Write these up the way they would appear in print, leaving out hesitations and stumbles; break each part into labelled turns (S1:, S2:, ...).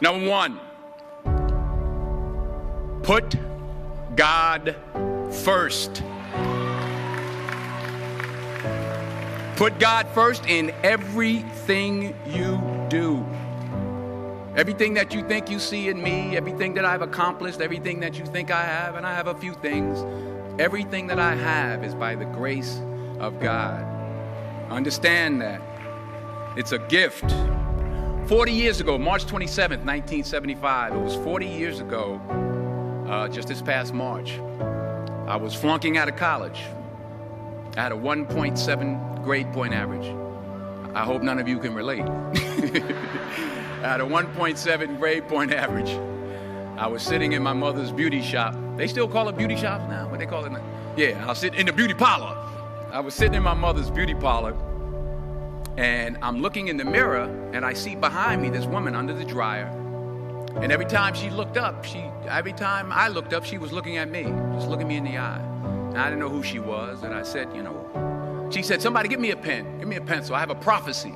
S1: Number one, put God first. Put God first in everything you do. Everything that you think you see in me, everything that I've accomplished, everything that you think I have, and I have a few things, everything that I have is by the grace of God. Understand that. It's a gift. 40 years ago, March 27th, 1975, it was 40 years ago, just this past March, I was flunking out of college. I had a 1.7 grade point average. I hope none of you can relate. I had a 1.7 grade point average. I was sitting in my mother's beauty shop. They still call it beauty shops now? What they call it now? Yeah, I'll sit in the beauty parlor. I was sitting in my mother's beauty parlor, and I'm looking in the mirror, and I see behind me this woman under the dryer. And every time she looked up, every time I looked up, she was looking at me, just looking me in the eye. And I didn't know who she was, and I said, she said, somebody give me a pen, give me a pencil, I have a prophecy.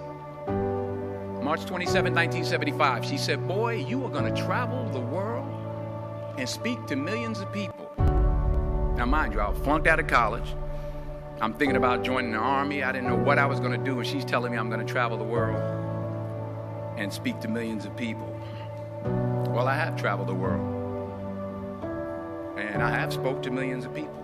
S1: March 27, 1975, she said, boy, you are going to travel the world and speak to millions of people. Now, mind you, I was flunked out of college. I'm thinking about joining the Army. I didn't know what I was going to do, and she's telling me I'm going to travel the world and speak to millions of people. Well, I have traveled the world, and I have spoke to millions of people.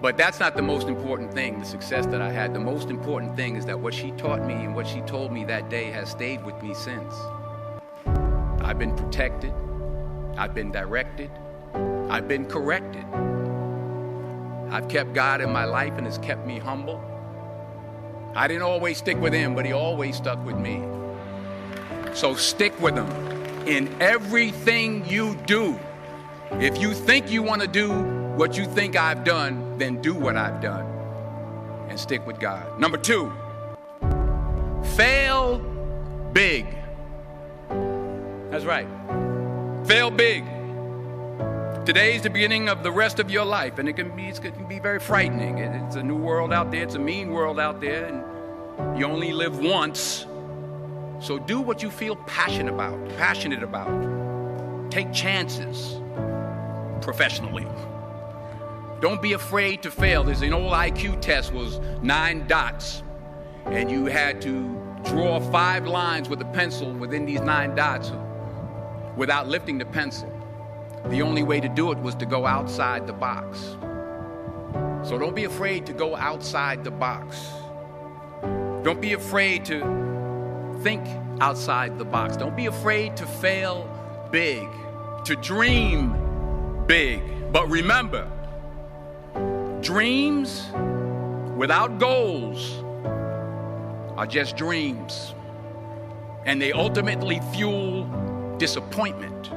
S1: But that's not the most important thing, the success that I had. The most important thing is that what she taught me and what she told me that day has stayed with me since. I've been protected. I've been directed. I've been corrected. I've kept God in my life, and it's kept me humble. I didn't always stick with him, but he always stuck with me. So stick with him in everything you do. If you think you want to do what you think I've done, then do what I've done and stick with God. Number two, fail big. That's right. Fail big. Today's the beginning of the rest of your life, and it can be very frightening. It's a new world out there. It's a mean world out there, and you only live once. So do what you feel passionate about. Take chances professionally. Don't be afraid to fail. There's an old IQ test, was 9 dots, and you had to draw 5 lines with a pencil within these 9 dots without lifting the pencil. The only way to do it was to go outside the box. So don't be afraid to go outside the box. Don't be afraid to think outside the box. Don't be afraid to fail big, to dream big. But remember, dreams without goals are just dreams, and they ultimately fuel disappointment.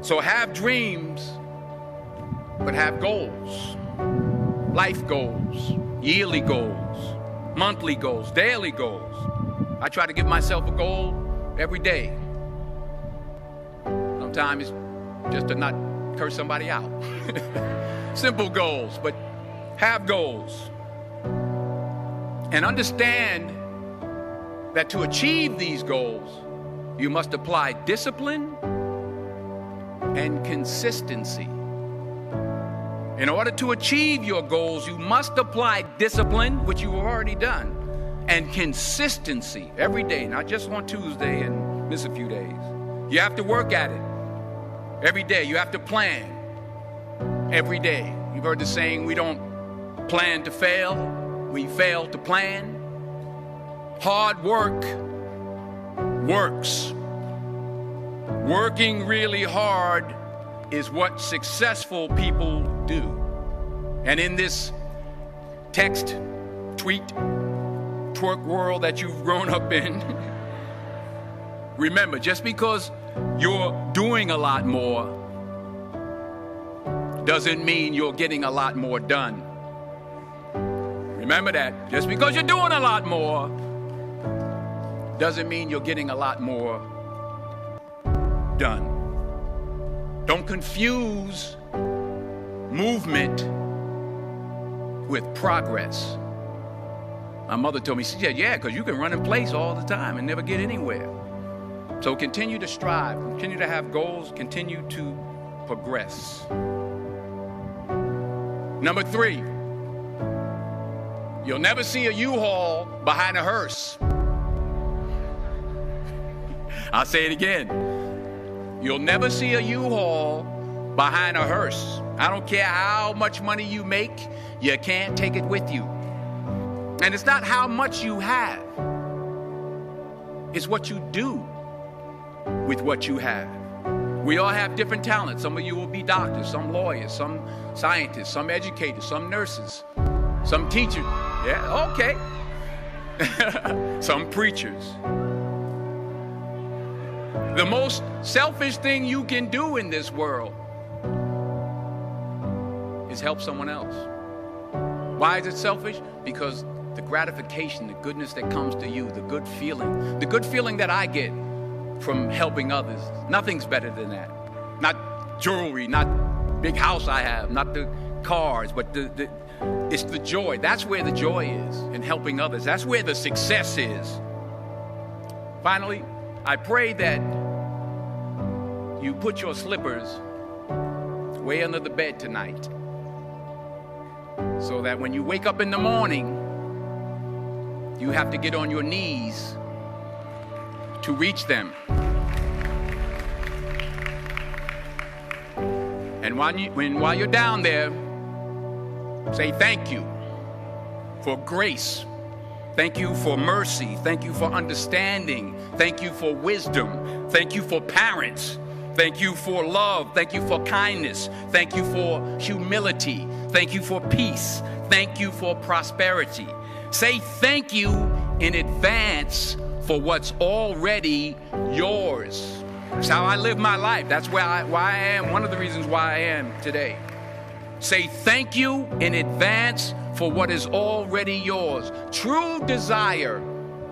S1: So have dreams, but have goals. Life goals, yearly goals, monthly goals, daily goals. I try to give myself a goal every day. Sometimes it's just to not curse somebody out. Simple goals, but have goals. And understand that to achieve these goals, you must apply discipline and consistency. In order to achieve your goals, you must apply discipline, which you've already done, and consistency every day, not just on Tuesday and miss a few days. You have to work at it every day. You have to plan every day. You've heard the saying, we don't plan to fail, we fail to plan. Hard work works. Working really hard is what successful people do. And in this text, tweet, twerk world that you've grown up in, remember, just because you're doing a lot more doesn't mean you're getting a lot more done. Remember that. Just because you're doing a lot more doesn't mean you're getting a lot more done. Don't confuse movement with progress. My mother told me, she said, yeah, because you can run in place all the time and never get anywhere. So continue to strive, continue to have goals, continue to progress. Number 3, you'll never see a U-Haul behind a hearse. I'll say it again. You'll never see a U-Haul behind a hearse. I don't care how much money you make, you can't take it with you. And it's not how much you have. It's what you do with what you have. We all have different talents. Some of you will be doctors, some lawyers, some scientists, some educators, some nurses, some teachers. Yeah, okay. Some preachers. The most selfish thing you can do in this world is help someone else. Why is it selfish? Because the gratification, the goodness that comes to you, the good feeling that I get from helping others, nothing's better than that. Not jewelry, not big house I have, not the cars, but it's the joy. That's where the joy is, in helping others. That's where the success is. Finally, I pray that you put your slippers way under the bed tonight, so that when you wake up in the morning, you have to get on your knees to reach them. And while you're down there, say thank you for grace. Thank you for mercy. Thank you for understanding. Thank you for wisdom. Thank you for parents. Thank you for love. Thank you for kindness. Thank you for humility. Thank you for peace. Thank you for prosperity. Say thank you in advance for what's already yours. That's how I live my life. That's why I am, one of the reasons why I am today. Say thank you in advance for what is already yours. True desire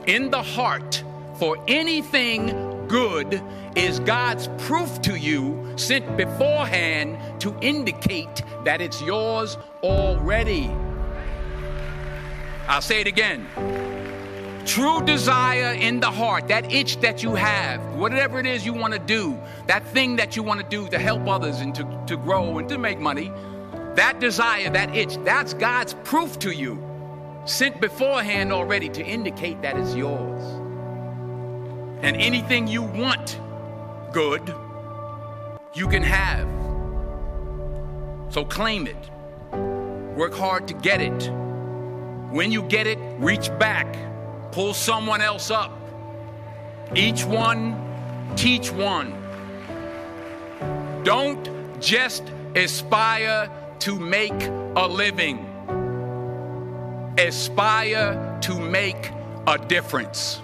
S1: in the heart for anything good is God's proof to you, sent beforehand to indicate that it's yours already. I'll say it again. True desire in the heart, that itch that you have, whatever it is you want to do, that thing that you want to do to help others and to grow and to make money, that desire, that itch, that's God's proof to you, sent beforehand already to indicate that it's yours. And anything you want good, you can have. So claim it. Work hard to get it. When you get it, reach back. Pull someone else up. Each one, teach one. Don't just aspire to make a living. Aspire to make a difference.